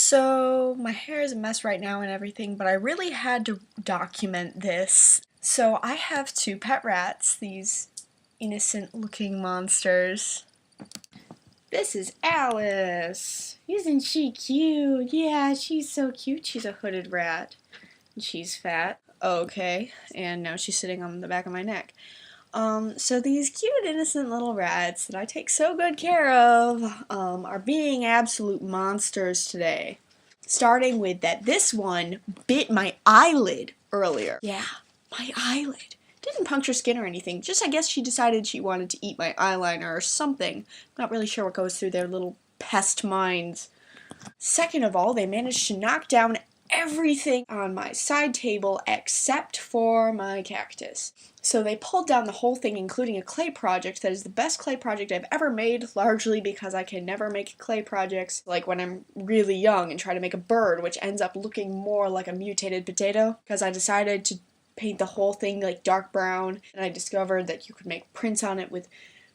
So my hair is a mess right now and everything, but I really had to document this. So I have two pet rats, these innocent looking monsters. This is Alice. Isn't she cute? Yeah, she's so cute. She's a hooded rat. And she's fat. Okay, and now she's sitting on the back of my neck. So these cute innocent little rats that I take so good care of, are being absolute monsters today. Starting with that this one bit my eyelid earlier. Yeah, my eyelid. Didn't puncture skin or anything, just I guess she decided she wanted to eat my eyeliner or something. Not really sure what goes through their little pest minds. Second of all, they managed to knock down everything on my side table except for my cactus. So they pulled down the whole thing, including a clay project that is the best clay project I've ever made, largely because I can never make clay projects like when I'm really young and try to make a bird, which ends up looking more like a mutated potato, because I decided to paint the whole thing like dark brown, and I discovered that you could make prints on it with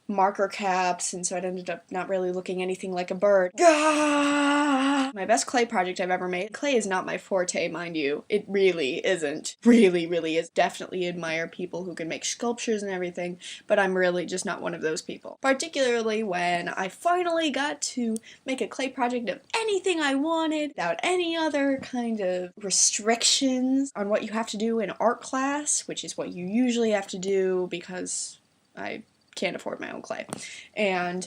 marker caps, and so it ended up not really looking anything like a bird. My best clay project I've ever made. Clay is not my forte, mind you. It really isn't. Really is. Definitely admire people who can make sculptures and everything, but I'm really just not one of those people. Particularly when I finally got to make a clay project of anything I wanted without any other kind of restrictions on what you have to do in art class, which is what you usually have to do because I can't afford my own clay. And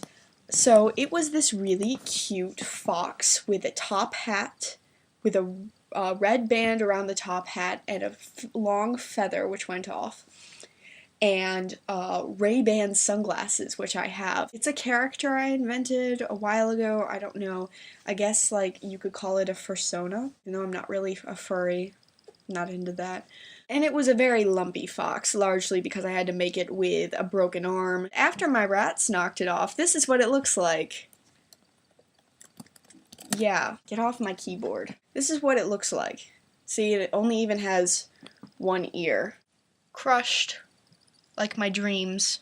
so it was this really cute fox with a top hat, with a red band around the top hat and a long feather which went off, and Ray-Ban sunglasses, which I have. It's a character I invented a while ago. I don't know. I guess like you could call it a fursona. You know, I'm not really a furry. Not into that. And it was a very lumpy fox, largely because I had to make it with a broken arm. After my rats knocked it off, this is what it looks like. Yeah, get off my keyboard. This is what it looks like. See, it only even has one ear. Crushed, like my dreams,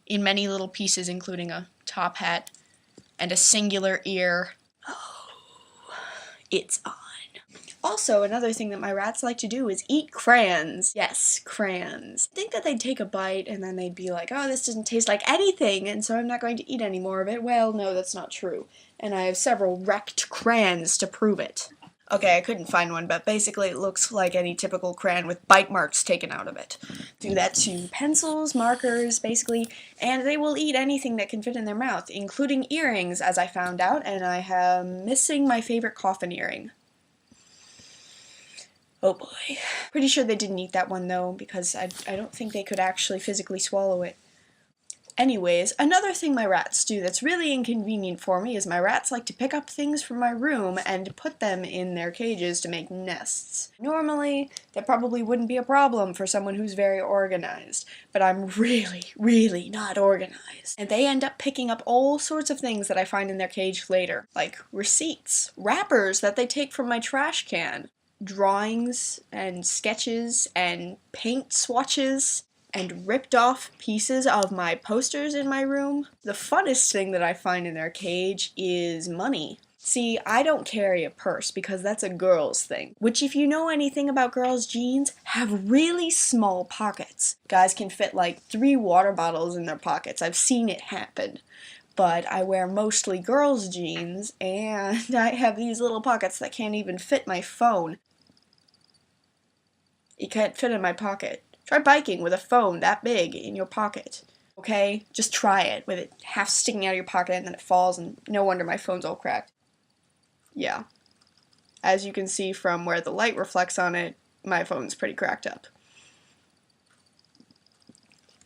in many little pieces, including a top hat and a singular ear. Oh, it's on. Also, another thing that my rats like to do is eat crayons. Yes, crayons. I think that they'd take a bite and then they'd be like, oh, this doesn't taste like anything, and so I'm not going to eat any more of it. Well, no, that's not true. And I have several wrecked crayons to prove it. Okay, I couldn't find one, but basically it looks like any typical crayon with bite marks taken out of it. Do that to pencils, markers, basically, and they will eat anything that can fit in their mouth, including earrings, as I found out, and I am missing my favorite coffin earring. Oh boy. Pretty sure they didn't eat that one though, because I don't think they could actually physically swallow it. Anyways, another thing my rats do that's really inconvenient for me is my rats like to pick up things from my room and put them in their cages to make nests. Normally, that probably wouldn't be a problem for someone who's very organized, but I'm really not organized. And they end up picking up all sorts of things that I find in their cage later, like receipts, wrappers that they take from my trash can, drawings and sketches and paint swatches, and ripped off pieces of my posters in my room. The funnest thing that I find in their cage is money. See, I don't carry a purse because that's a girl's thing, which if you know anything about girls' jeans, have really small pockets. Guys can fit like 3 water bottles in their pockets. I've seen it happen. But I wear mostly girls' jeans, and I have these little pockets that can't even fit my phone. It can't fit in my pocket. Try biking with a phone that big in your pocket. Okay? Just try it with it half sticking out of your pocket and then it falls, and no wonder my phone's all cracked. Yeah. As you can see from where the light reflects on it, my phone's pretty cracked up.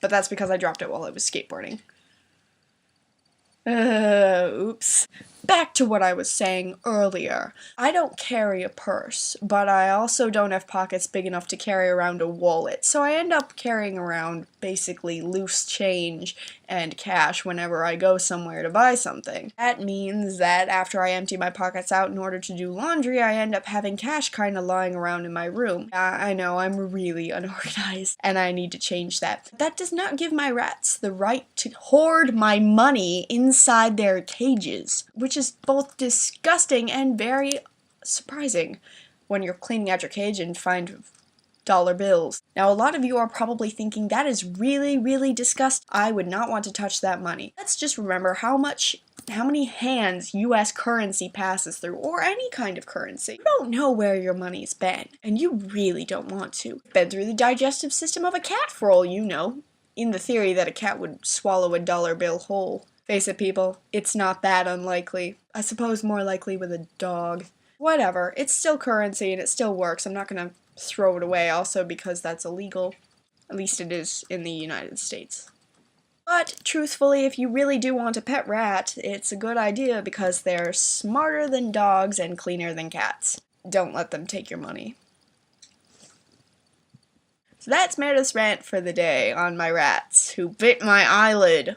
But that's because I dropped it while I was skateboarding. Oops. Back to what I was saying earlier. I don't carry a purse, but I also don't have pockets big enough to carry around a wallet, so I end up carrying around basically loose change and cash whenever I go somewhere to buy something. That means that after I empty my pockets out in order to do laundry, I end up having cash kinda lying around in my room. I know, I'm really unorganized, and I need to change that. That does not give my rats the right to hoard my money inside their cages, which is both disgusting and very surprising when you're cleaning out your cage and find dollar bills. Now, a lot of you are probably thinking that is really, really disgusting. I would not want to touch that money. Let's just remember how many hands US currency passes through, or any kind of currency. You don't know where your money's been, and you really don't want to. It's been through the digestive system of a cat for all you know, in the theory that a cat would swallow a dollar bill whole. Face it, people, it's not that unlikely. I suppose more likely with a dog. Whatever, it's still currency and it still works. I'm not gonna throw it away also because that's illegal. At least it is in the United States. But truthfully, if you really do want a pet rat, it's a good idea because they're smarter than dogs and cleaner than cats. Don't let them take your money. So that's Meredith's rant for the day on my rats who bit my eyelid.